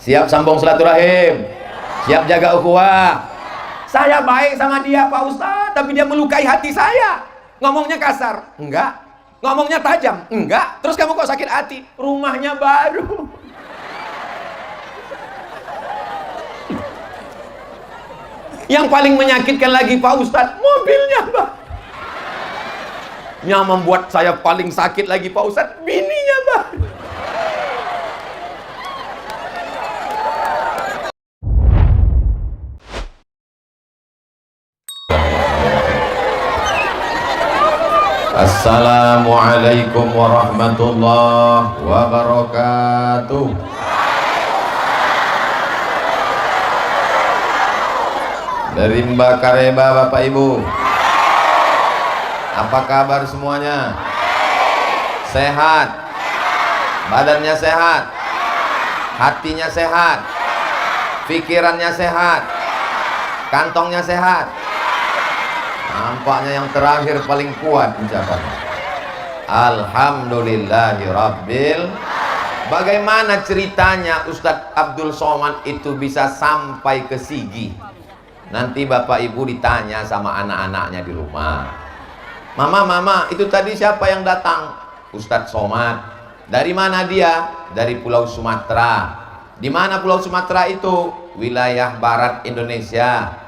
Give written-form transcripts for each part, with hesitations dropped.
Siap sambung silaturahim, siap jaga ukhuwah. Saya baik sama dia Pak Ustadz, tapi dia melukai hati saya. Ngomongnya kasar, enggak. Ngomongnya tajam, enggak. Terus kamu kok sakit hati? Rumahnya baru. Yang paling menyakitkan lagi Pak Ustadz, mobilnya Pak. Yang membuat saya paling sakit lagi Pak Ustadz, bininya Pak. Assalamualaikum warahmatullahi wabarakatuh. Dari Mbak Kareba, Bapak Ibu, apa kabar semuanya? Sehat? Badannya sehat? Hatinya sehat? Pikirannya sehat? Kantongnya sehat? Nampaknya yang terakhir paling kuat ucapannya. Alhamdulillahirabbil. Bagaimana ceritanya Ustadz Abdul Somad itu bisa sampai ke Sigi? Nanti Bapak Ibu ditanya sama anak-anaknya di rumah. Mama, itu tadi siapa yang datang? Ustadz Somad. Dari mana dia? Dari Pulau Sumatera. Di mana Pulau Sumatera itu? Wilayah barat Indonesia.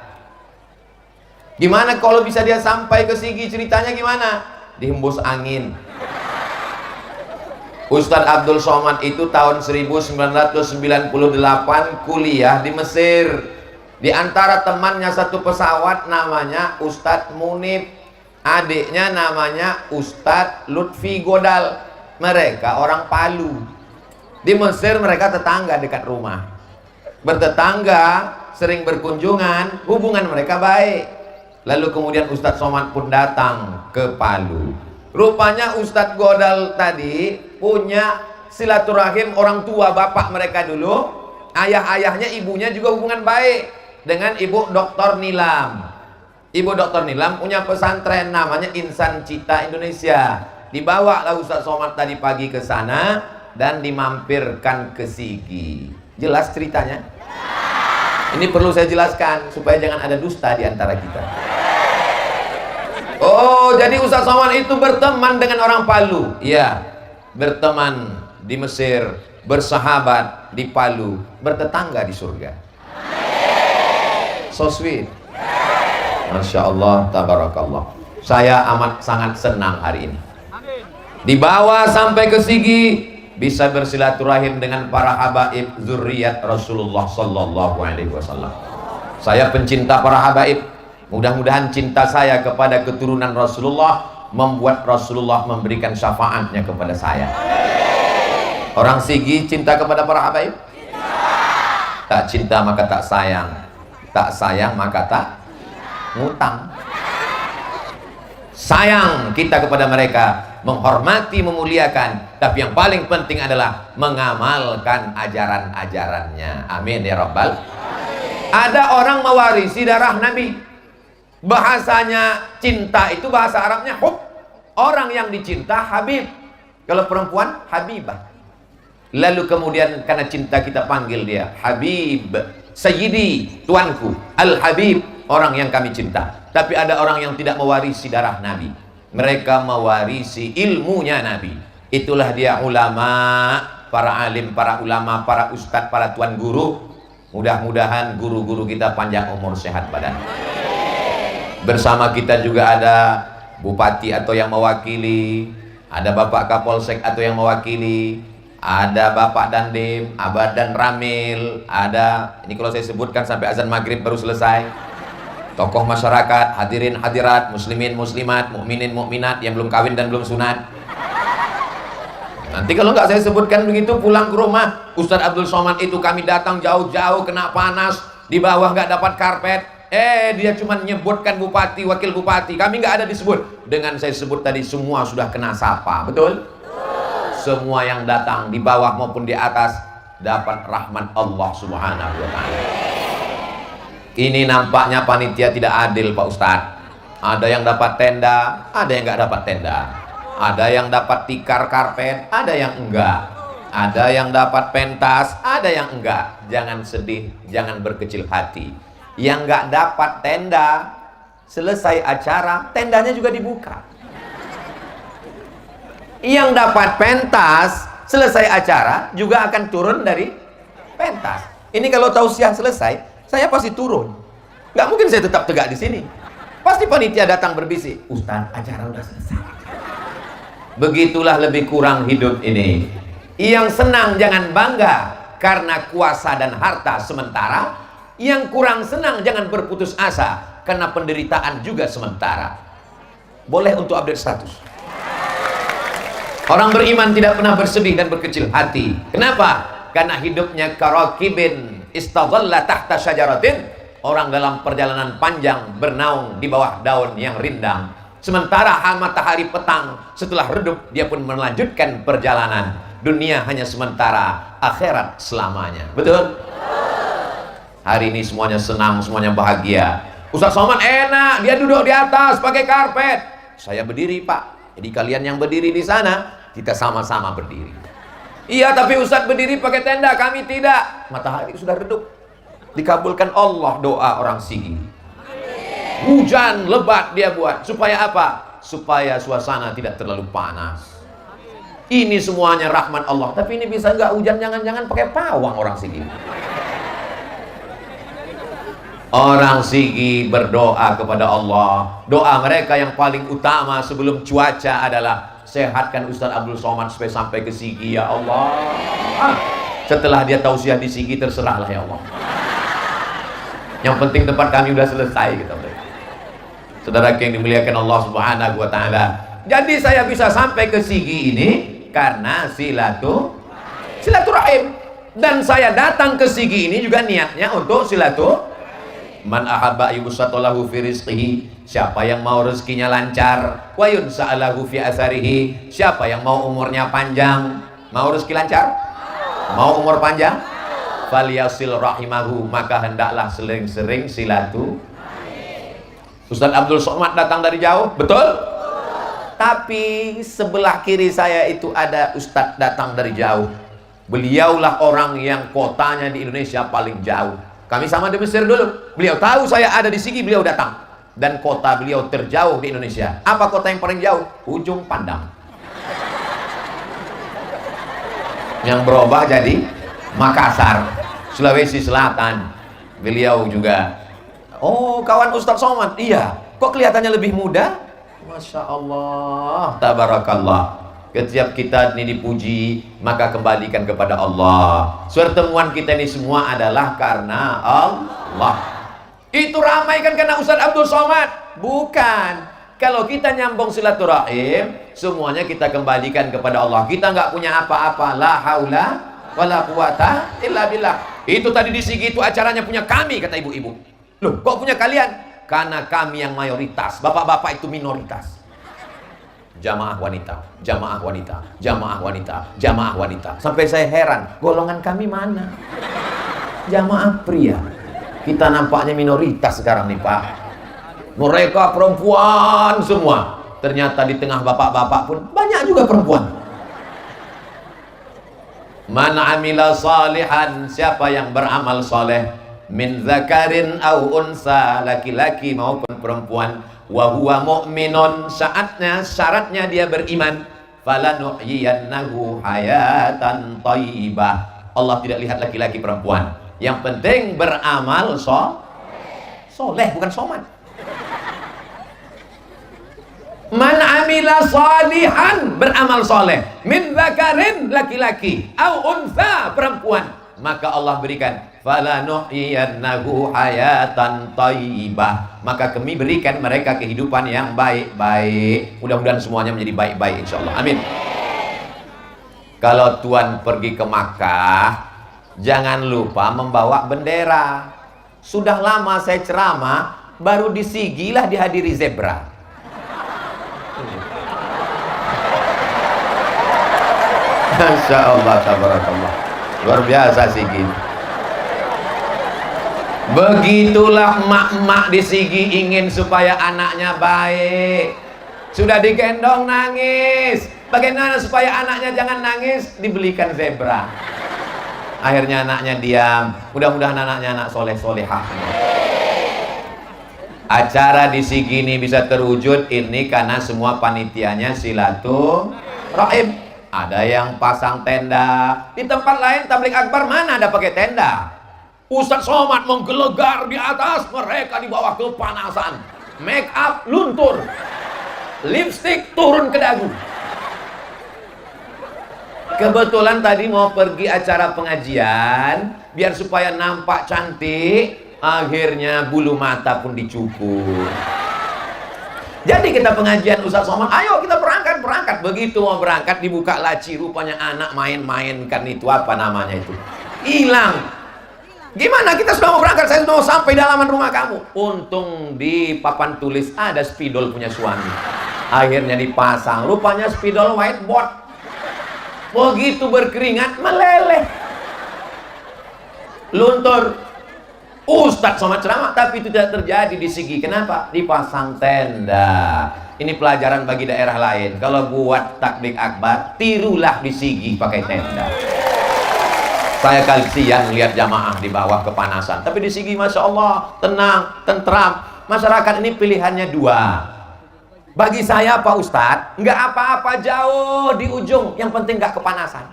Gimana kalau bisa dia sampai ke Sigi? Ceritanya gimana? Dihembus angin. Ustadz Abdul Somad itu tahun 1998 kuliah di Mesir. Di antara temannya satu pesawat namanya Ustadz Munib, adiknya namanya Ustadz Lutfi Godal. Mereka orang Palu. Di Mesir mereka tetangga dekat rumah. Bertetangga, sering berkunjungan, hubungan mereka baik. Lalu kemudian Ustadz Somad pun datang ke Palu. Rupanya Ustadz Godal tadi punya silaturahim orang tua bapak mereka dulu. Ayah-ayahnya, ibunya juga hubungan baik dengan Ibu Dr. Nilam. Ibu Dr. Nilam punya pesantren namanya Insan Cita Indonesia. Dibawa lah Ustadz Somad tadi pagi ke sana dan dimampirkan ke Sigi. Jelas ceritanya? Ini perlu saya jelaskan supaya jangan ada dusta di antara kita. Oh, jadi Ustadz Somad itu berteman dengan orang Palu. Iya, berteman di Mesir, bersahabat di Palu, bertetangga di surga. So sweet. Masya Allah, tabarakallah. Saya amat sangat senang hari ini. Dibawa sampai ke Sigi, bisa bersilaturahim dengan para habaib zuriat Rasulullah sallallahu alaihi wasallam. Saya pencinta para habaib. Mudah-mudahan cinta saya kepada keturunan Rasulullah membuat Rasulullah memberikan syafaatnya kepada saya. Orang Sigi cinta kepada para habaib? Tak cinta maka tak sayang. Tak sayang maka tak ngutang. Sayang kita kepada mereka, menghormati, memuliakan, tapi yang paling penting adalah mengamalkan ajaran-ajarannya. Amin ya Rabbal. Ada orang mewarisi darah Nabi. Bahasanya cinta itu bahasa Arabnya hub. Orang yang dicinta Habib. Kalau perempuan Habibah. Lalu kemudian karena cinta kita panggil dia Habib, Sayyidi, tuanku, Al-Habib, orang yang kami cinta. Tapi ada orang yang tidak mewarisi darah Nabi. Mereka mewarisi ilmunya Nabi. Itulah dia ulama, para alim, para ulama, para ustadz, para tuan guru. Mudah-mudahan guru-guru kita panjang umur, sehat badan. Bersama kita juga ada bupati atau yang mewakili, ada bapak kapolsek atau yang mewakili, ada bapak dandim, abad dan ramil, ada, ini kalau saya sebutkan sampai azan maghrib baru selesai. Tokoh masyarakat, hadirin hadirat, muslimin muslimat, mukminin mukminat yang belum kawin dan belum sunat. Nanti kalau nggak saya sebutkan begitu, pulang ke rumah, Ustadz Abdul Somad itu kami datang jauh-jauh kena panas, di bawah nggak dapat karpet. Dia cuma menyebutkan bupati, wakil bupati, kami nggak ada disebut. Dengan saya sebut tadi semua sudah kena sapa, betul? Semua yang datang di bawah maupun di atas dapat rahmat Allah Subhanahu wa ta'ala. Ini nampaknya panitia tidak adil Pak Ustadz. Ada yang dapat tenda, ada yang nggak dapat tenda. Ada yang dapat tikar karpet, ada yang enggak. Ada yang dapat pentas, ada yang enggak. Jangan sedih, jangan berkecil hati. Yang enggak dapat tenda, selesai acara, tendanya juga dibuka. Yang dapat pentas, selesai acara, juga akan turun dari pentas. Ini kalau tausiah selesai, saya pasti turun. Nggak mungkin saya tetap tegak di sini. Pasti panitia datang berbisik, Ustaz, acara udah selesai. Begitulah lebih kurang hidup ini. Yang senang jangan bangga karena kuasa dan harta sementara. Yang kurang senang jangan berputus asa karena penderitaan juga sementara. Boleh untuk update status. Orang beriman tidak pernah bersedih dan berkecil hati. Kenapa? Karena hidupnya karakibin istadhalla tahta syajaratin. Orang dalam perjalanan panjang bernaung di bawah daun yang rindang. Sementara matahari petang setelah redup, dia pun melanjutkan perjalanan. Dunia hanya sementara, akhirat selamanya. Betul? Hari ini semuanya senang, semuanya bahagia. Ustaz Somad enak, dia duduk di atas pakai karpet. Saya berdiri, Pak. Jadi kalian yang berdiri di sana, kita sama-sama berdiri. Iya, tapi Ustaz berdiri pakai tenda, kami tidak. Matahari sudah redup. Dikabulkan Allah doa orang Sigi. Hujan lebat dia buat. Supaya apa? Supaya suasana tidak terlalu panas. Ini semuanya rahmat Allah. Tapi ini bisa nggak hujan, jangan-jangan pakai pawang orang Sigi. Orang Sigi berdoa kepada Allah. Doa mereka yang paling utama sebelum cuaca adalah sehatkan Ustaz Abdul Somad supaya sampai ke Sigi ya Allah. Setelah dia tausiah di Sigi, terserahlah ya Allah. Yang penting tempat kami udah selesai gitu. Saudara yang dimuliakan Allah Subhanahu wa taala. Jadi saya bisa sampai ke Sigi ini karena silaturahim. Dan saya datang ke Sigi ini juga niatnya untuk silaturahim. Man ahabba yubsatalahu fi rizqihi, siapa yang mau rezekinya lancar, wa yunsa'alahu fi atharihi, siapa yang mau umurnya panjang. Mau rezeki lancar? Mau umur panjang? Falyasil rahimahu, maka hendaklah sering-sering silaturahim. Ustaz Abdul Somad datang dari jauh, betul? Tapi sebelah kiri saya itu ada Ustaz datang dari jauh. Beliaulah orang yang kotanya di Indonesia paling jauh. Kami sama di Mesir dulu. Beliau tahu saya ada di Sigi, beliau datang. Dan kota beliau terjauh di Indonesia. Apa kota yang paling jauh? Ujung Pandang. Yang berubah jadi Makassar, Sulawesi Selatan. Beliau juga, oh kawan Ustaz Somad. Iya. Kok kelihatannya lebih muda? Masya Allah, tabarakallah. Setiap kita ini dipuji, maka kembalikan kepada Allah. Pertemuan kita ini semua adalah karena Allah. Itu ramai kan karena Ustaz Abdul Somad? Bukan. Kalau kita nyambung silaturahim, semuanya kita kembalikan kepada Allah. Kita nggak punya apa-apa. La haula wala quwata illa billah. Itu tadi di Sigi itu acaranya punya kami, kata ibu-ibu. Loh, kok punya kalian? Karena kami yang mayoritas, bapak-bapak itu minoritas. Jamaah wanita, jamaah wanita, jamaah wanita, jamaah wanita. Sampai saya heran, golongan kami mana? Jamaah pria. Kita nampaknya minoritas sekarang nih Pak. Mereka perempuan semua. Ternyata di tengah bapak-bapak pun banyak juga perempuan. Man amila salihan, siapa yang beramal soleh, min zakarin au unsa, laki-laki maupun perempuan, wa huwa mu'minun, syaratnya dia beriman, falanuhyiyannahu hayatan thayyibah. Allah tidak lihat laki-laki perempuan, yang penting beramal soleh, bukan soman. Man amila salihan, beramal soleh, min zakarin, laki-laki, au unsa, perempuan, maka Allah berikan falanuhyiyannahu hayatan thayyibah, maka kami berikan mereka kehidupan yang baik-baik. Mudah-mudahan semuanya menjadi baik-baik insyaallah. Amin. Kalau Tuan pergi ke Makkah, jangan lupa membawa bendera. Sudah lama saya ceramah, baru di Sigi lah dihadiri zebra. Masya Allah, tabarakallah, luar biasa Sigi. Begitulah mak-mak di Sigi ingin supaya anaknya baik. Sudah digendong nangis, Bagaimana supaya anaknya jangan nangis? Dibelikan zebra. Akhirnya anaknya diam. Mudah-mudahan anaknya anak soleh-solehah. Acara di Sigini bisa terwujud ini karena semua panitianya silaturahim. Ada yang pasang tenda. Di tempat lain tabligh akbar mana ada pakai tenda? Ustadz Somad menggelegar di atas, mereka di bawah kepanasan. Make up luntur, lipstick turun ke dagu. Kebetulan tadi mau pergi acara pengajian, biar supaya nampak cantik. Akhirnya bulu mata pun dicukur. Jadi kita pengajian Ustaz Somad, ayo kita berangkat. Begitu mau berangkat dibuka laci, rupanya anak main-mainkan itu apa namanya itu, hilang. Gimana kita sudah mau berangkat, saya sudah mau sampai di halaman rumah kamu. Untung di papan tulis ada spidol punya suami. Akhirnya dipasang, rupanya spidol whiteboard. Begitu berkeringat meleleh, luntur. Ustadz Somad ceramah, tapi itu tidak terjadi di Sigi. Kenapa? Dipasang tenda. Ini pelajaran bagi daerah lain. Kalau buat tabligh akbar, tirulah di Sigi pakai tenda. Saya kasihan lihat jamaah di bawah kepanasan. Tapi di Sigi, masya Allah, tenang, tentram. Masyarakat ini pilihannya dua. Bagi saya Pak Ustadz, nggak apa-apa jauh di ujung, yang penting nggak kepanasan.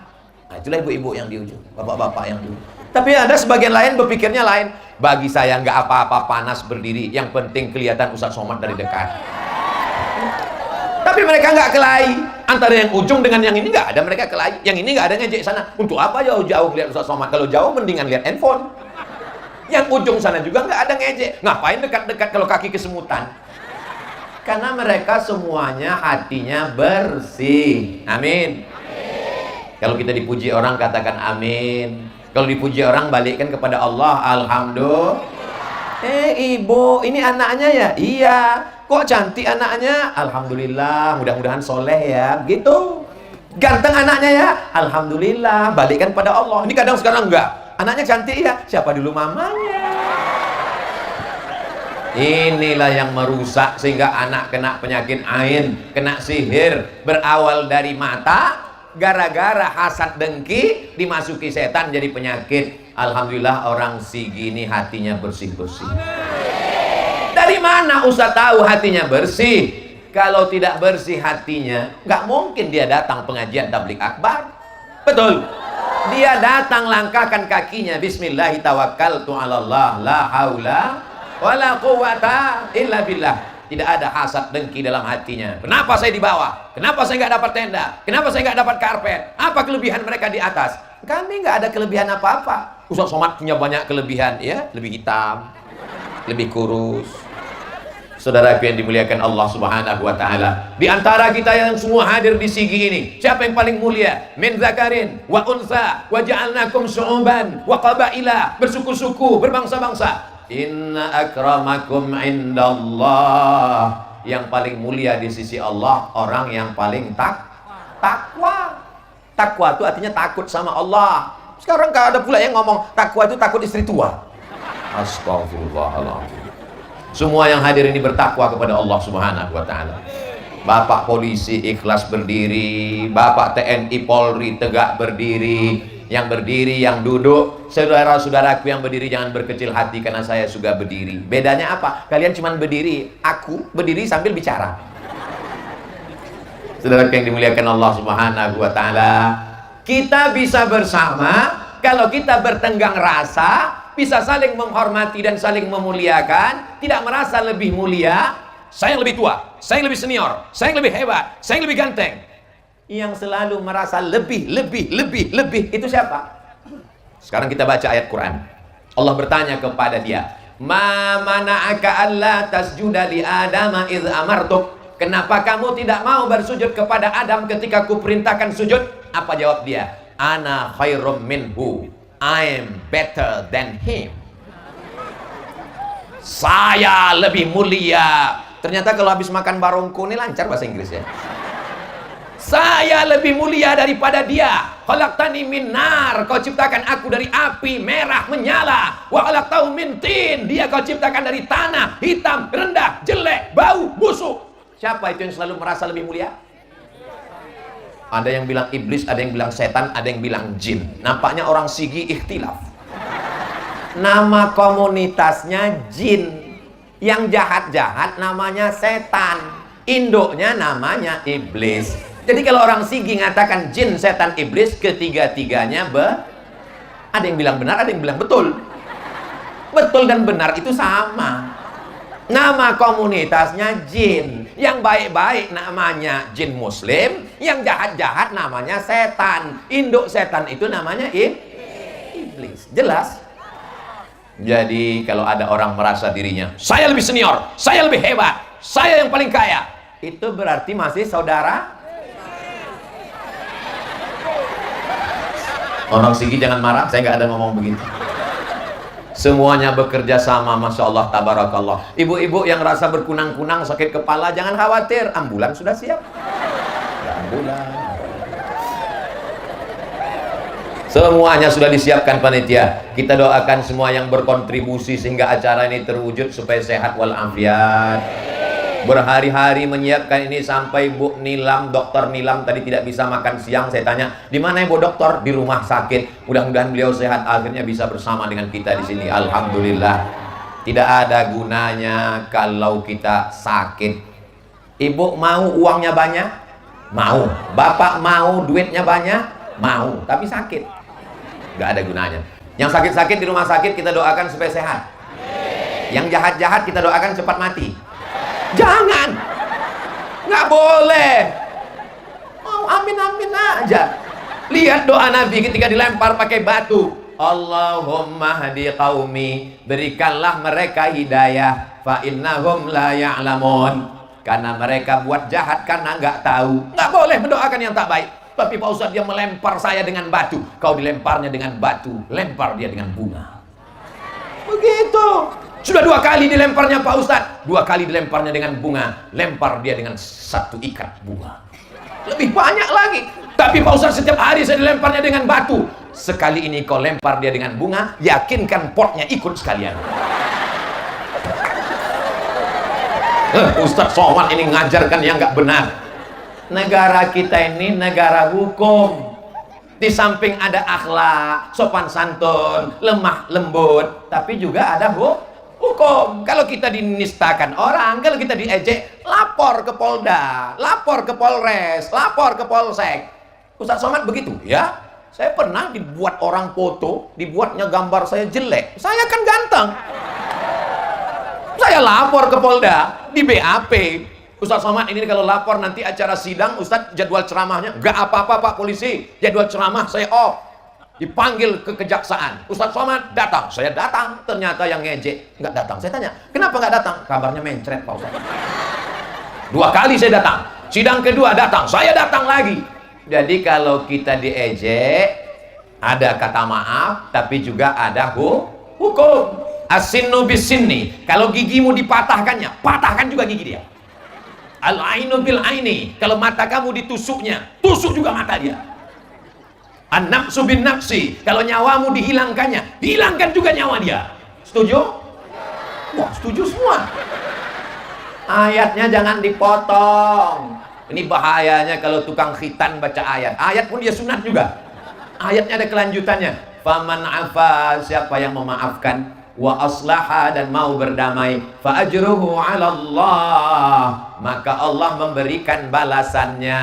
Nah, itulah ibu-ibu yang di ujung, bapak-bapak yang di ujung. Tapi ada sebagian lain berpikirnya lain. Bagi saya nggak apa-apa panas berdiri, yang penting kelihatan Ustadz Somad dari dekat. Tapi mereka nggak kelahi. Antara yang ujung dengan yang ini nggak ada mereka kelahi. Yang ini nggak ada ngejek sana. Untuk apa jauh-jauh lihat Ustadz Somad? Kalau jauh mendingan lihat handphone. Yang ujung sana juga nggak ada ngejek. Ngapain dekat-dekat kalau kaki kesemutan? Karena mereka semuanya hatinya bersih. Amin. Kalau kita dipuji orang katakan amin. Kalau dipuji orang balikkan kepada Allah, alhamdulillah. Ibu, ini anaknya ya? Iya. Kok cantik anaknya? Alhamdulillah, mudah-mudahan soleh ya. Gitu. Ganteng anaknya ya? Alhamdulillah, balikkan pada Allah. Ini kadang sekarang enggak. Anaknya cantik ya? Siapa dulu mamanya? Inilah yang merusak sehingga anak kena penyakit ain, kena sihir, berawal dari mata. Gara-gara hasad dengki dimasuki setan jadi penyakit. Alhamdulillah orang Sigi ini hatinya bersih-bersih. Dari mana Ustaz tahu hatinya bersih? Kalau tidak bersih hatinya, nggak mungkin dia datang pengajian tabligh akbar. Betul. Dia datang langkahkan kakinya, bismillah tawakkaltu 'alallah la haula wala quwata illa billah. Tidak ada hasad dengki dalam hatinya. Kenapa saya di bawah? Kenapa saya nggak dapat tenda? Kenapa saya nggak dapat karpet? Apa kelebihan mereka di atas? Kami nggak ada kelebihan apa-apa. Ustaz Somad punya banyak kelebihan, ya, lebih hitam, lebih kurus. Saudaraku yang dimuliakan Allah Subhanahu wa taala, di antara kita yang semua hadir di Sigi ini, siapa yang paling mulia? Min zakarin wa unsa wa ja'alnakum syu'uban wa qabaila, bersuku-suku, berbangsa-bangsa. Inna akramakum indallah, yang paling mulia di sisi Allah orang yang paling takwa. Takwa itu artinya takut sama Allah. Sekarang gak ada pula yang ngomong takwa itu takut istri tua. Astagfirullahaladzim. Semua yang hadir ini bertakwa kepada Allah Subhanahu wa ta'ala. Bapak polisi ikhlas berdiri, Bapak TNI Polri tegak berdiri, yang berdiri, yang duduk. Saudara-saudaraku yang berdiri jangan berkecil hati karena saya juga berdiri. Bedanya apa? Kalian cuma berdiri, aku berdiri sambil bicara. Saudara yang dimuliakan Allah Subhanahu wa ta'ala, kita bisa bersama kalau kita bertenggang rasa, bisa saling menghormati dan saling memuliakan, tidak merasa lebih mulia. Saya yang lebih tua, saya yang lebih senior, saya yang lebih hebat, saya yang lebih ganteng. Yang selalu merasa lebih itu siapa? Sekarang kita baca ayat Quran. Allah bertanya kepada dia, ma mana'aka alla tasjuda li adama idh amartuk. Kenapa kamu tidak mau bersujud kepada Adam ketika kuperintahkan sujud? Apa jawab dia? Ana khairum minhu, I'm better than him. Saya lebih mulia. Ternyata kalau habis makan barongko ini lancar bahasa Inggris ya. Saya lebih mulia daripada dia. Khalaqtani min nar, kau ciptakan aku dari api merah menyala. Wa khalaqtahu min tin, dia kau ciptakan dari tanah hitam, rendah, jelek, bau, busuk. Siapa itu yang selalu merasa lebih mulia? Ada yang bilang iblis, ada yang bilang setan, ada yang bilang jin. Nampaknya orang Sigi ikhtilaf. Nama komunitasnya jin. Yang jahat-jahat namanya setan. Induknya namanya iblis. Jadi kalau orang Sigi ngatakan jin, setan, iblis, ketiga-tiganya ada yang bilang benar, ada yang bilang betul. Betul dan benar itu sama. Nama komunitasnya jin. Yang baik-baik namanya jin muslim, yang jahat-jahat namanya setan. Induk setan itu namanya iblis. Jelas? Jadi kalau ada orang merasa dirinya, saya lebih senior, saya lebih hebat, saya yang paling kaya, itu berarti masih saudara. Orang Sigi jangan marah, saya nggak ada ngomong begitu. Semuanya bekerja sama, Masya Allah, tabarakallah. Ibu-ibu yang rasa berkunang-kunang, sakit kepala, jangan khawatir, ambulan sudah siap. Ambulan. Semuanya sudah disiapkan panitia. Kita doakan semua yang berkontribusi sehingga acara ini terwujud supaya sehat walafiat. Berhari-hari menyiapkan ini sampai Bu Nilam, Dokter Nilam tadi tidak bisa makan siang. Saya tanya, di mana Ibu Dokter? Di rumah sakit. Mudah-mudahan beliau sehat, akhirnya bisa bersama dengan kita di sini. Alhamdulillah. Tidak ada gunanya kalau kita sakit. Ibu mau uangnya banyak? Mau. Bapak mau duitnya banyak? Mau. Tapi sakit. Gak ada gunanya. Yang sakit-sakit di rumah sakit kita doakan supaya sehat. Yang jahat-jahat kita doakan cepat mati. Jangan. Nggak boleh. Oh, amin-amin aja. Lihat doa Nabi ketika dilempar pakai batu. Allahumma hadi qaumi, berikanlah mereka hidayah, fa innahum la ya'lamun. Karena mereka buat jahat karena nggak tahu. Nggak boleh mendoakan yang tak baik. Tapi Pak Ustadz dia melempar saya dengan batu. Kau dilemparnya dengan batu, lempar dia dengan bunga. Begitu. Sudah 2 kali dilemparnya Pak Ustadz, 2 kali dilemparnya dengan bunga, lempar dia dengan 1 ikat bunga. Lebih banyak lagi. Tapi Pak Ustadz setiap hari saya dilemparnya dengan batu. Sekali ini kau lempar dia dengan bunga, yakinkan potnya ikut sekalian. Ustadz Somad ini ngajarkan yang nggak benar. Negara kita ini negara hukum. Di samping ada akhlak, sopan santun, lemah lembut, tapi juga ada hukum. Kalau kita dinistakan orang, kalau kita diejek, lapor ke Polda, lapor ke Polres, lapor ke Polsek. Ustadz Somad begitu, ya. Saya pernah dibuat orang foto, dibuatnya gambar saya jelek. Saya kan ganteng. Saya lapor ke Polda, di BAP. Ustadz Somad ini kalau lapor nanti acara sidang, Ustadz jadwal ceramahnya nggak apa-apa Pak Polisi, jadwal ceramah saya off. Dipanggil ke kejaksaan, Ustadz Somad datang, saya datang, ternyata yang ngejek nggak datang. Saya tanya, kenapa nggak datang? Kabarnya mencret Pak Ustadz. 2 kali saya datang, sidang kedua datang, saya datang lagi. Jadi kalau kita diejek, ada kata maaf, tapi juga ada hukum. As-sinnu bis-sinni, kalau gigimu dipatahkannya, patahkan juga gigi dia. Al-ainu bil aini, kalau mata kamu ditusuknya, tusuk juga mata dia. An-nafsu bin nafsi, kalau nyawamu dihilangkannya, hilangkan juga nyawa dia. Setuju? Wah, setuju semua. Ayatnya jangan dipotong. Ini bahayanya kalau tukang khitan baca ayat. Ayat pun dia sunat juga. Ayatnya ada kelanjutannya. Faman afa, siapa yang memaafkan, wa aslaha, dan mau berdamai, fa ajruhu 'ala Allah, maka Allah memberikan balasannya.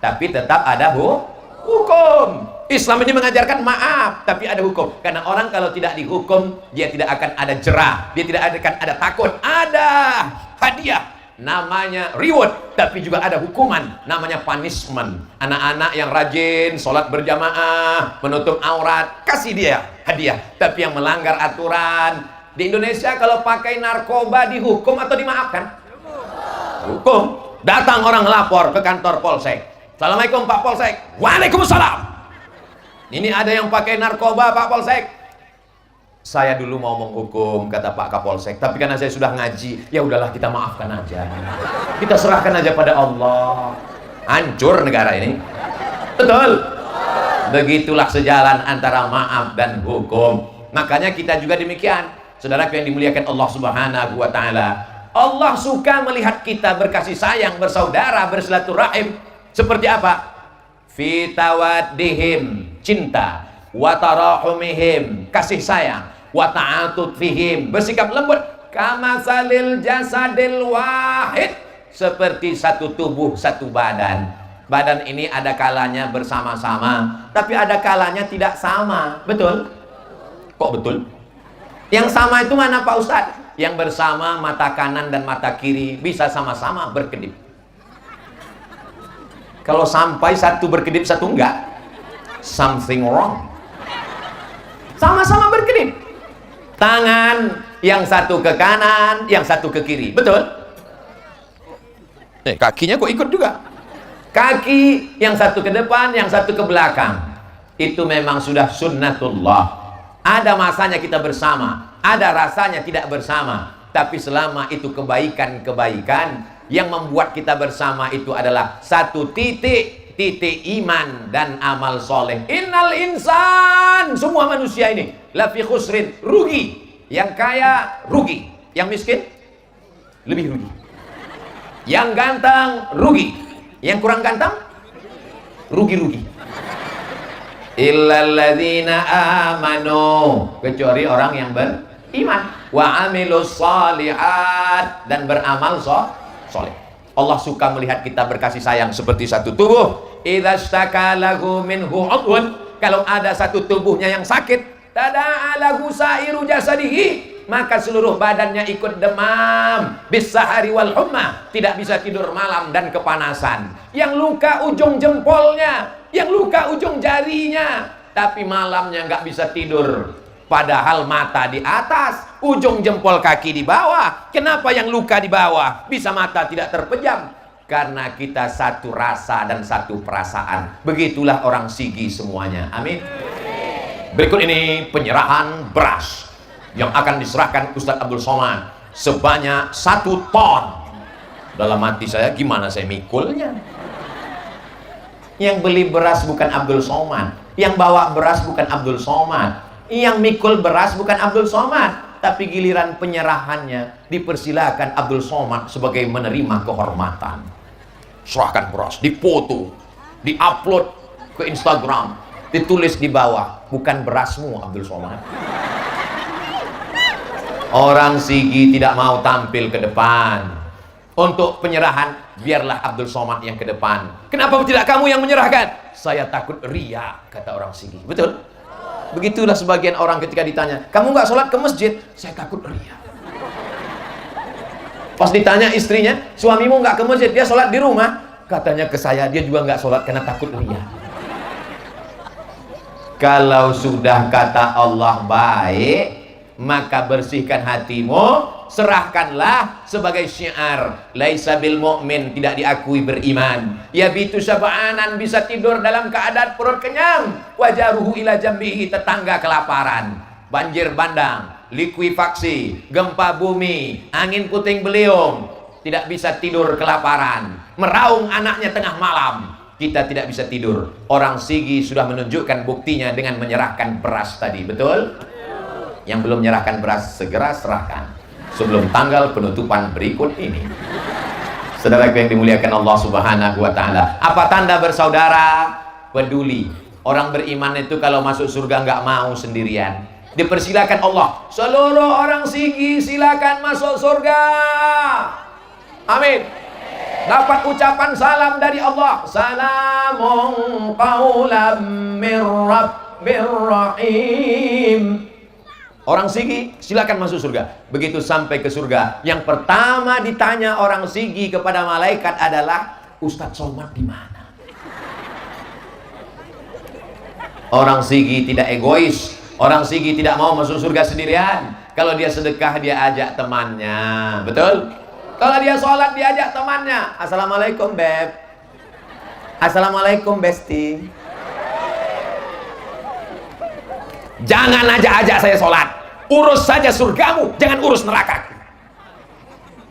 Tapi tetap ada hukum. Islam ini mengajarkan maaf, tapi ada hukum. Karena orang kalau tidak dihukum, dia tidak akan ada jerah, dia tidak akan ada takut. Ada hadiah, namanya reward, tapi juga ada hukuman, namanya punishment. Anak-anak yang rajin sholat berjamaah, menutup aurat, kasih dia hadiah. Tapi yang melanggar aturan, di Indonesia kalau pakai narkoba dihukum atau dimaafkan? Hukum. Datang orang lapor ke kantor Polsek, Assalamualaikum Pak Polsek. Waalaikumsalam. Ini ada yang pakai narkoba Pak Polsek. Saya dulu mau menghukum, kata Pak Kapolsek, tapi karena saya sudah ngaji, ya udahlah kita maafkan aja. Kita serahkan aja pada Allah. Hancur negara ini. Betul. Begitulah sejalan antara maaf dan hukum. Makanya kita juga demikian. Saudara yang dimuliakan Allah Subhanahu wa taala. Allah suka melihat kita berkasih sayang, bersaudara, bersilaturahim. Seperti apa? fi tawaddihim, cinta, wa tarahumihim, kasih sayang, wa ta'atufihim, bersikap lembut, kamasalil jasadil wahid, seperti satu tubuh, satu badan. Badan ini ada kalanya bersama-sama, tapi ada kalanya tidak sama. Betul? Kok betul? Yang sama itu mana Pak Ustadz? Yang bersama mata kanan dan mata kiri bisa sama-sama berkedip. Kalau sampai satu berkedip satu enggak, something wrong. Sama-sama berkedip. Tangan yang satu ke kanan, yang satu ke kiri. Betul? Kakinya kok ikut juga. Kaki yang satu ke depan, yang satu ke belakang. Itu memang sudah sunnatullah. Ada masanya kita bersama, ada rasanya tidak bersama. Tapi selama itu kebaikan-kebaikan, yang membuat kita bersama itu adalah satu titik iman dan amal soleh. Innal insan, semua manusia ini lafi khusrin, rugi. Yang kaya rugi, yang miskin lebih rugi. Yang ganteng rugi, yang kurang ganteng rugi-rugi. Illalladzina amanu, kecuali orang yang beriman, wa amilus shalihat, dan beramal soleh. Allah suka melihat kita berkasih sayang seperti satu tubuh. Idza staka lahu minhu udhun, kalau ada satu tubuhnya yang sakit, tada'a lahu sa'iru jasadihi, maka seluruh badannya ikut demam, bisahari wal humma, tidak bisa tidur malam dan kepanasan. Yang luka ujung jempolnya, yang luka ujung jarinya, tapi malamnya nggak bisa tidur. Padahal mata di atas, ujung jempol kaki di bawah. Kenapa yang luka di bawah bisa mata tidak terpejam? Karena kita satu rasa dan satu perasaan. Begitulah orang Sigi semuanya. Amin. Berikut ini penyerahan beras yang akan diserahkan Ustadz Abdul Somad sebanyak 1 ton. Dalam hati saya, gimana saya mikulnya? Yang beli beras bukan Abdul Somad, yang bawa beras bukan Abdul Somad, yang mikul beras bukan Abdul Somad, tapi giliran penyerahannya dipersilakan Abdul Somad sebagai menerima kehormatan. Serahkan beras, dipoto, diupload ke Instagram, ditulis di bawah, bukan berasmu Abdul Somad. Orang Sigi tidak mau tampil ke depan. Untuk penyerahan, biarlah Abdul Somad yang ke depan. Kenapa tidak kamu yang menyerahkan? Saya takut ria, kata orang Sigi. Betul? Begitulah sebagian orang ketika ditanya, kamu nggak sholat ke masjid? Saya takut ria. Pas ditanya istrinya, suamimu nggak ke masjid, dia sholat di rumah? Katanya ke saya, dia juga nggak sholat karena takut ria. Kalau sudah kata Allah baik, maka bersihkan hatimu, serahkanlah sebagai syiar. Laisa bil mu'min, tidak diakui beriman. Ya bitu sab'anan, bisa tidur dalam keadaan perut kenyang. Wajaruhu ila jambihi, tetangga kelaparan. Banjir bandang, likuifaksi, gempa bumi, angin puting beliung, tidak bisa tidur kelaparan. Meraung anaknya tengah malam, kita tidak bisa tidur. Orang Sigi sudah menunjukkan buktinya dengan menyerahkan beras tadi. Betul? Yang belum menyerahkan beras, segera serahkan sebelum tanggal penutupan berikut ini. Saudara yang dimuliakan Allah Subhanahu wa Ta'ala, apa tanda bersaudara? Peduli. Orang beriman itu kalau masuk surga nggak mau sendirian. Dipersilakan Allah, seluruh orang Sigi silakan masuk surga. Amin. Dapat ucapan salam dari Allah, salamun qaulam mir rabbir rahim. Orang Sigi silakan masuk surga. Begitu sampai ke surga, yang pertama ditanya orang Sigi kepada malaikat adalah, Ustadz Somad di mana? Orang Sigi tidak egois. Orang Sigi tidak mau masuk surga sendirian. Kalau dia sedekah, dia ajak temannya. Betul? Kalau dia sholat, dia ajak temannya. Assalamualaikum Beb. Assalamualaikum Besti. Jangan ajak-ajak saya sholat. Urus saja surgamu, jangan urus neraka.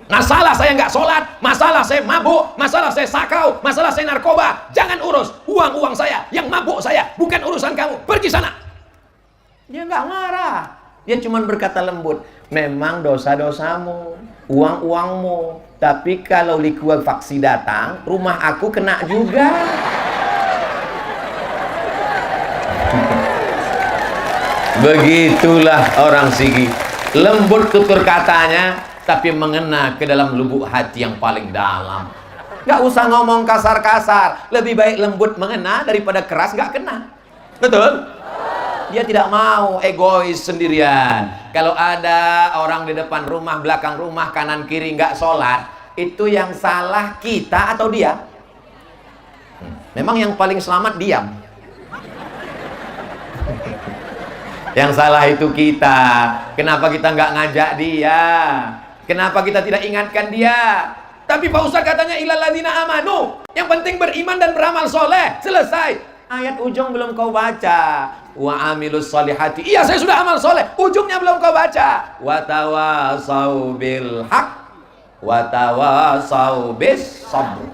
Masalah saya nggak sholat, masalah saya mabuk, masalah saya sakau, masalah saya narkoba, jangan urus. Uang-uang saya, yang mabuk saya, bukan urusan kamu. Pergi sana. Dia nggak marah. Dia cuma berkata lembut, memang dosa-dosamu, uang-uangmu, tapi kalau likuifaksi datang, rumah aku kena juga. Begitulah orang Sigi, lembut tutur katanya, tapi mengena ke dalam lubuk hati yang paling dalam. Gak usah ngomong kasar-kasar, lebih baik lembut mengena daripada keras gak kena. Betul? Dia tidak mau egois sendirian. Kalau ada orang di depan rumah, belakang rumah, kanan kiri gak sholat, itu yang salah kita atau dia? Memang yang paling selamat diam. Yang salah itu kita. Kenapa kita nggak ngajak dia? Kenapa kita tidak ingatkan dia? Tapi Pak Ustaz katanya ilal ladzina amanu. Yang penting beriman dan beramal soleh. Selesai. Ayat ujung belum kau baca. Wa amilus solihati. Iya, saya sudah amal soleh. Ujungnya belum kau baca. Wa tawasau bil haq. Wa tawasau bis sabr.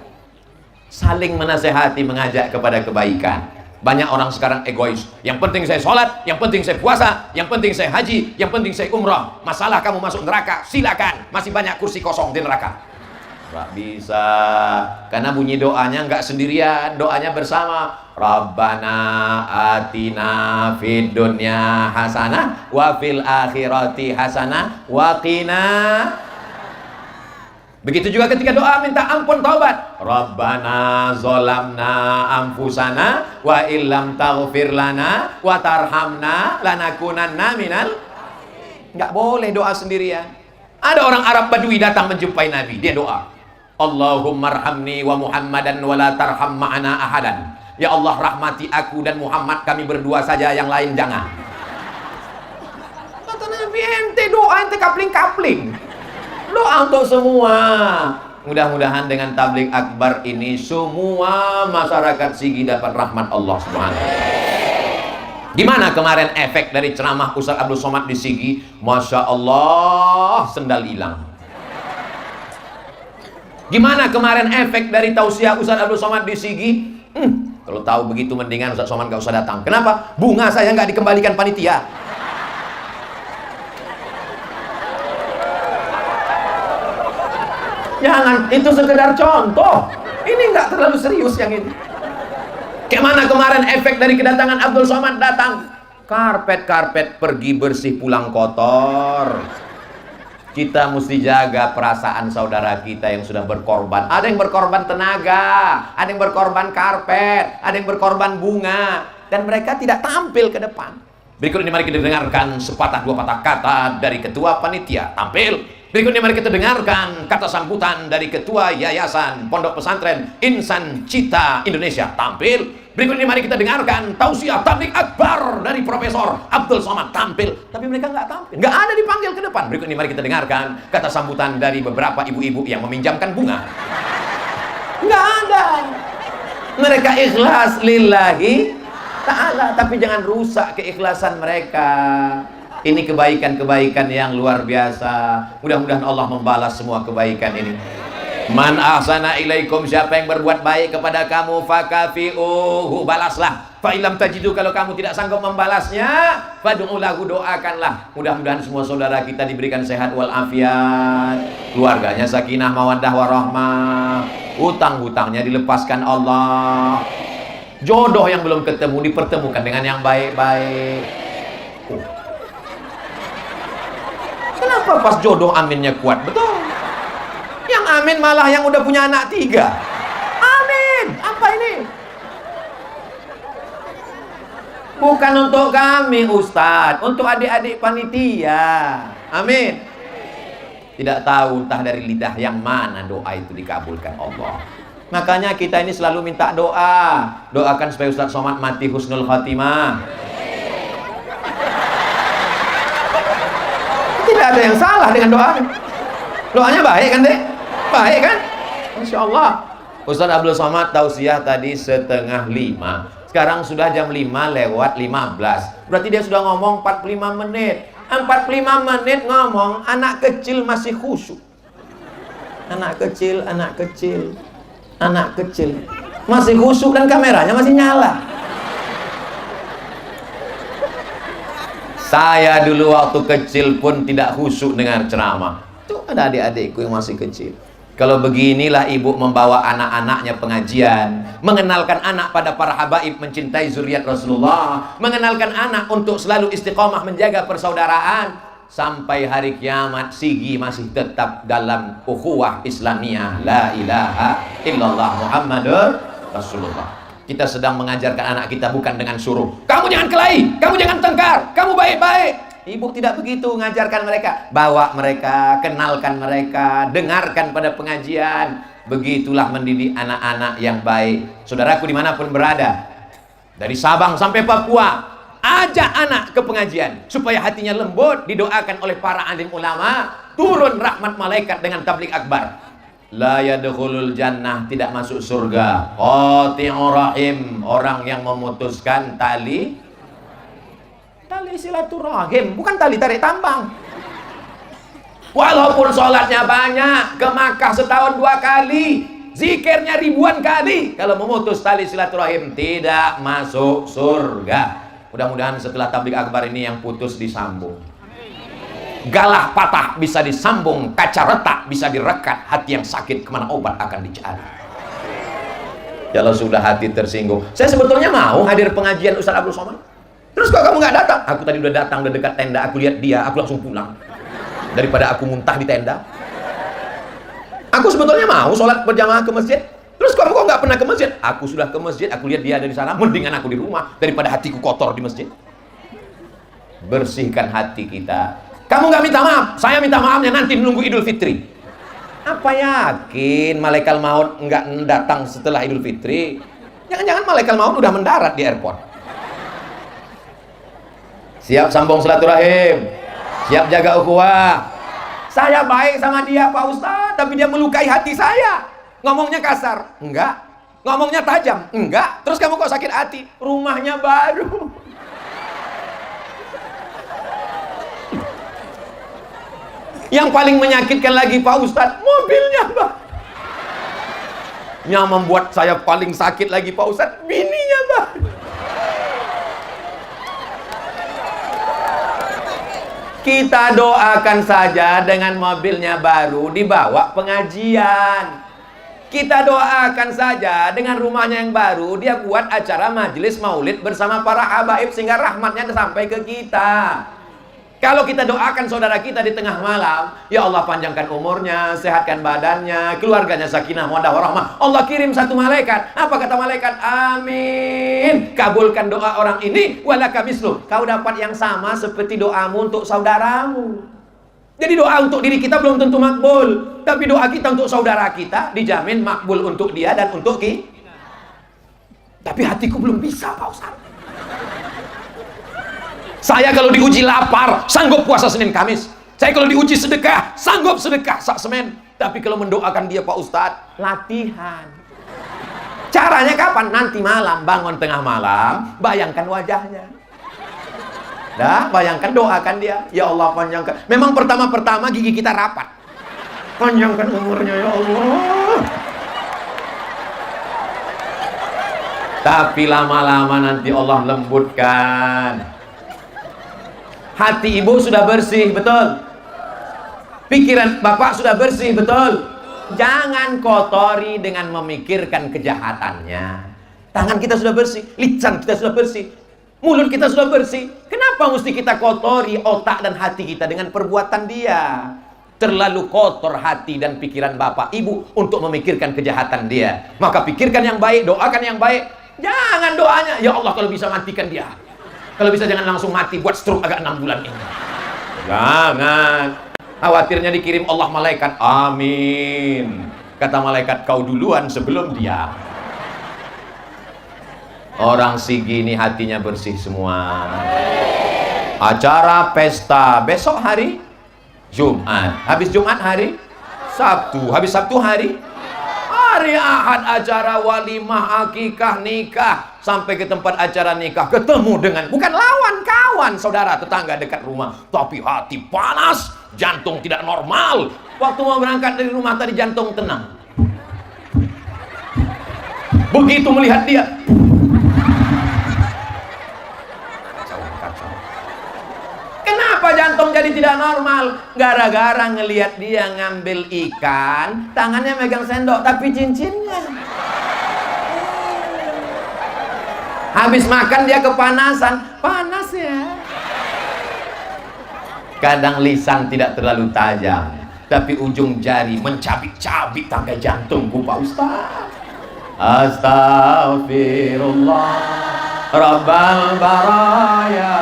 Saling menasehati, mengajak kepada kebaikan. Banyak orang sekarang egois. Yang penting saya sholat, yang penting saya puasa, yang penting saya haji, yang penting saya umrah. Masalah kamu masuk neraka, silakan. Masih banyak kursi kosong di neraka. Nggak bisa. Karena bunyi doanya nggak sendirian, doanya bersama. Rabbana atina fid dunya hasanah wa fil akhirati hasanah wa qina. Begitu juga ketika doa minta ampun taubat. Rabbana zolamna anfusana wa illam taghfir lana wa tarhamna lanakunanna minal. Nggak boleh doa sendirian. Ada orang Arab Badui datang menjumpai Nabi, dia doa, Allahumma arhamni wa Muhammadan wa la tarham ma'ana ahadan. Ya Allah, rahmati aku dan Muhammad, kami berdua saja, yang lain jangan. Kata Nabi, ente doa ente kapling-kapling. Doa untuk semua. Mudah-mudahan dengan tabligh akbar ini semua masyarakat Sigi dapat rahmat Allah Subhanahu. Gimana kemarin efek dari ceramah Ustaz Abdul Somad di Sigi? Masya Allah, sendal hilang. Gimana kemarin efek dari tausiah Ustaz Abdul Somad di Sigi? Kalau tahu begitu mendingan Ustaz Somad gak usah datang. Kenapa? Bunga saya nggak dikembalikan panitia. Jangan, itu sekedar contoh. Ini nggak terlalu serius yang ini. Kayak mana kemarin efek dari kedatangan Abdul Somad datang? Karpet-karpet pergi bersih, pulang kotor. Kita mesti jaga perasaan saudara kita yang sudah berkorban. Ada yang berkorban tenaga, ada yang berkorban karpet, ada yang berkorban bunga. Dan mereka tidak tampil ke depan. Berikut ini mari kita dengarkan sepatah dua patah kata dari ketua panitia. Tampil. Berikutnya mari kita dengarkan kata sambutan dari Ketua Yayasan Pondok Pesantren Insan Cita Indonesia. Tampil. Berikutnya mari kita dengarkan tausiah tabligh akbar dari Profesor Abdul Somad. Tampil. Tapi mereka nggak tampil, nggak ada dipanggil ke depan. Berikutnya mari kita dengarkan kata sambutan dari beberapa ibu-ibu yang meminjamkan bunga. Nggak ada. Mereka ikhlas lillahi ta'ala, tapi jangan rusak keikhlasan mereka. Ini kebaikan-kebaikan yang luar biasa. Mudah-mudahan Allah membalas semua kebaikan ini. Man ahsana ilaikum, siapa yang berbuat baik kepada kamu, fakafi'uhu, balaslah. Fa ilam tajidu, kalau kamu tidak sanggup membalasnya, fad'u lahu, doakanlah. Mudah-mudahan semua saudara kita diberikan sehat wal afiat, keluarganya sakinah mawaddah warahmah, hutang-hutangnya dilepaskan Allah, jodoh yang belum ketemu dipertemukan dengan yang baik-baik. Kenapa pas jodoh aminnya kuat? Betul. Yang amin malah yang udah punya anak 3. Amin. Apa ini? Bukan untuk kami Ustadz, untuk adik-adik panitia. Amin. Tidak tahu entah dari lidah yang mana doa itu dikabulkan Allah. Makanya kita ini selalu minta doa. Doakan supaya Ustadz Somad mati husnul khatimah. Tidak ada yang salah dengan doa. Doanya baik kan deh? Baik kan? Masya Allah. Ustaz Abdul Somad tausiah tadi 4:30. Sekarang sudah jam 5:15. Berarti dia sudah ngomong 45 menit. 45 menit ngomong, anak kecil masih khusyuk. Anak kecil masih khusyuk dan kameranya masih nyala. Saya dulu waktu kecil pun tidak khusyuk dengar ceramah. Itu ada adik-adikku yang masih kecil. Kalau beginilah ibu membawa anak-anaknya pengajian, mengenalkan anak pada para habaib, mencintai zuriat Rasulullah, mengenalkan anak untuk selalu istiqomah menjaga persaudaraan, sampai hari kiamat Sigi masih tetap dalam ukhuwah Islamiyah, la ilaha illallah Muhammadur Rasulullah. Kita sedang mengajarkan anak kita bukan dengan suruh, kamu jangan kelahi, kamu jangan tengkar, kamu baik-baik. Ibu tidak begitu mengajarkan mereka. Bawa mereka, kenalkan mereka, dengarkan pada pengajian. Begitulah mendidik anak-anak yang baik. Saudaraku dimanapun berada, dari Sabang sampai Papua, ajak anak ke pengajian supaya hatinya lembut, didoakan oleh para alim ulama, turun rahmat malaikat dengan tabligh akbar. La yadkhulul jannah, tidak masuk surga, qati'ur rahim, orang yang memutuskan tali silaturahim, bukan tali tarik tambang. Walaupun sholatnya banyak, ke Makkah setahun 2 kali, zikirnya ribuan kali, kalau memutus tali silaturahim tidak masuk surga. Mudah-mudahan setelah tabligh akbar ini yang putus disambung, galah patah bisa disambung, kaca retak bisa direkat, hati yang sakit kemana obat akan dicari. Kalau sudah hati tersinggung, saya sebetulnya mau hadir pengajian Ustaz Abdul Somad, terus kok kamu nggak datang? Aku tadi udah datang, udah dekat tenda, aku lihat dia, aku langsung pulang daripada aku muntah di tenda. Aku sebetulnya mau sholat berjamaah ke masjid, terus kamu kok nggak pernah ke masjid? Aku sudah ke masjid, aku lihat dia ada di sana, mendingan aku di rumah daripada hatiku kotor di masjid. Bersihkan hati kita. Kamu nggak minta maaf, saya minta maafnya nanti menunggu Idul Fitri. Apa yakin malaikat maut nggak datang setelah Idul Fitri? Jangan-jangan malaikat maut udah mendarat di airport. Siap sambung silaturahim, siap jaga ukhuwah. Saya baik sama dia Pak Ustadz, tapi dia melukai hati saya. Ngomongnya kasar? Enggak. Ngomongnya tajam? Enggak. Terus kamu kok sakit hati? Rumahnya baru. Yang paling menyakitkan lagi Pak Ustadz, mobilnya Pak. Yang membuat saya paling sakit lagi Pak Ustadz, bininya Pak. Kita doakan saja dengan mobilnya baru dibawa pengajian. Kita doakan saja dengan rumahnya yang baru dia buat acara majelis maulid bersama para habaib sehingga rahmatnya sampai ke kita. Kalau kita doakan saudara kita di tengah malam, ya Allah panjangkan umurnya, sehatkan badannya, keluarganya sakinah mawaddah warahmah. Allah kirim satu malaikat. Apa kata malaikat? Amin. Kabulkan doa orang ini, walaka mislu. Kau dapat yang sama seperti doamu untuk saudaramu. Jadi doa untuk diri kita belum tentu makbul, tapi doa kita untuk saudara kita dijamin makbul untuk dia dan untuk kita. Tapi hatiku belum bisa Pak Ustaz. Saya kalau diuji lapar, sanggup puasa Senin Kamis. Saya kalau diuji sedekah, sanggup sedekah sak semen. Tapi kalau mendoakan dia Pak Ustadz, latihan. Caranya kapan? Nanti malam, bangun tengah malam, bayangkan wajahnya. Dah, bayangkan, doakan dia. Ya Allah panjangkan. Memang pertama-pertama gigi kita rapat. Panjangkan umurnya ya Allah. Tapi lama-lama nanti Allah lembutkan. Hati ibu sudah bersih, betul? Pikiran bapak sudah bersih, betul? Jangan kotori dengan memikirkan kejahatannya. Tangan kita sudah bersih, lisan kita sudah bersih, mulut kita sudah bersih. Kenapa mesti kita kotori otak dan hati kita dengan perbuatan dia? Terlalu kotor hati dan pikiran bapak ibu untuk memikirkan kejahatan dia. Maka pikirkan yang baik, doakan yang baik. Jangan doanya, ya Allah kalau bisa matikan dia. Kalau bisa jangan langsung mati, buat stroke agak 6 bulan ini. Jangan. Khawatirnya dikirim Allah malaikat. Amin. Kata malaikat, kau duluan sebelum dia. Orang Sigi ini hatinya bersih semua. Acara pesta besok hari Jumat. Habis Jumat hari Sabtu. Habis Sabtu hari Ahad acara walimah, akikah, nikah. Sampai ke tempat acara nikah, ketemu dengan bukan lawan, kawan, saudara, tetangga dekat rumah. Tapi hati panas, jantung tidak normal. Waktu mau berangkat dari rumah tadi jantung tenang. Begitu melihat dia, kacau. Kenapa jantung jadi jadi tidak normal gara-gara ngelihat dia ngambil ikan, tangannya megang sendok tapi cincinnya. Habis makan dia kepanasan, panas ya. Kadang lisan tidak terlalu tajam, tapi ujung jari mencabik-cabik tangkai jantungku, Pak Ustaz. Astaghfirullah Rabbal baraya,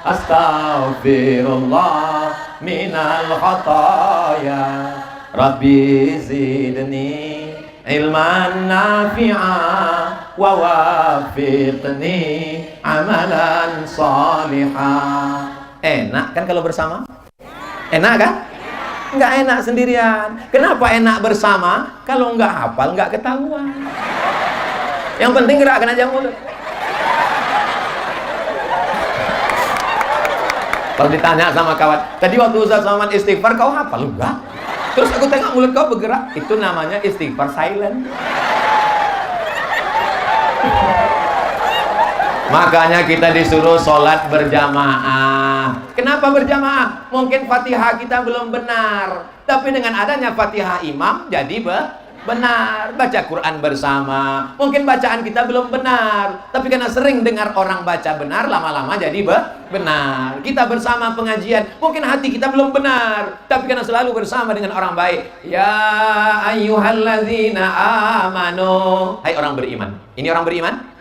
astaghfirullah minal khataya, Rabbi zidni ilman nafi'a wa wafiqni amalan salihah. Enak kan kalau bersama? Enak kan? Nggak enak sendirian. Kenapa enak bersama? Kalau nggak hafal nggak ketahuan. Yang penting gerakkan aja mulut. Kalau ditanya sama kawan, tadi waktu Ustaz Somad istighfar kau hafal? Enggak. Terus aku tengok mulut kau bergerak. Itu namanya istighfar silent. Makanya kita disuruh sholat berjamaah. Kenapa berjamaah? Mungkin Fatihah kita belum benar, tapi dengan adanya Fatihah imam jadi benar. Baca Quran bersama. Mungkin bacaan kita belum benar, tapi karena sering dengar orang baca benar, lama-lama jadi benar. Kita bersama pengajian, mungkin hati kita belum benar, tapi karena selalu bersama dengan orang baik. Ya ayyuhalladzina amanu, hai orang beriman. Ini orang beriman.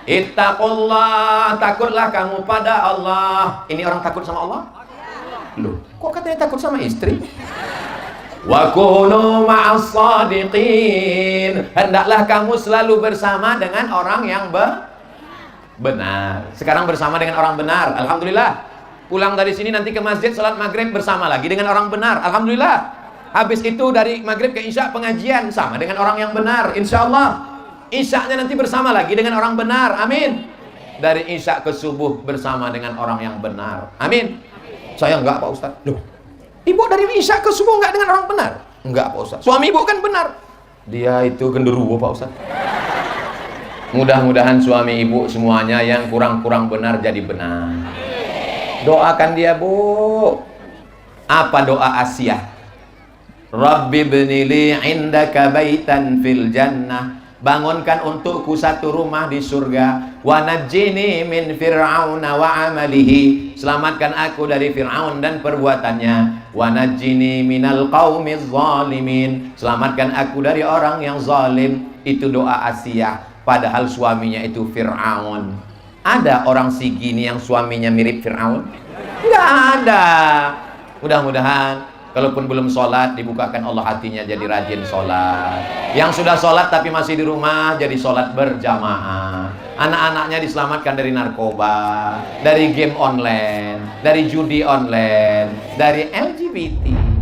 Ittaqullah, takutlah kamu pada Allah. Ini orang takut sama Allah? Loh, kok katanya takut sama istri? Wa kunu ma'as shadiqin. Hendaklah kamu selalu bersama dengan orang yang benar. Sekarang bersama dengan orang benar. Alhamdulillah. Pulang dari sini nanti ke masjid salat maghrib bersama lagi dengan orang benar. Alhamdulillah. Habis itu dari maghrib ke isya pengajian sama dengan orang yang benar. Insyaallah. Isyaknya nanti bersama lagi dengan orang benar. Amin. Dari isya ke subuh bersama dengan orang yang benar. Amin. Saya enggak, Pak Ustaz. Loh, ibu dari isya ke subuh enggak dengan orang benar? Enggak, Pak Ustaz. Suami ibu kan benar. Dia itu genderuwo, Pak Ustaz. Mudah-mudahan suami ibu semuanya yang kurang-kurang benar jadi benar. Doakan dia, Bu. Apa doa Asiyah? Rabbi bnili indaka baitan fil jannah. Bangunkan untukku satu rumah di surga. Wa najjini min fir'auna wa amalihi. Selamatkan aku dari Fir'aun dan perbuatannya. Wa najjini minal qaumiz zalimin. Selamatkan aku dari orang yang zalim. Itu doa Asiyah. Padahal suaminya itu Fir'aun. Ada orang segini yang suaminya mirip Fir'aun? Enggak ada. Mudah-mudahan kalaupun belum sholat, dibukakan Allah hatinya jadi rajin sholat. Yang sudah sholat tapi masih di rumah, jadi sholat berjamaah. Anak-anaknya diselamatkan dari narkoba, dari game online, dari judi online, dari LGBT.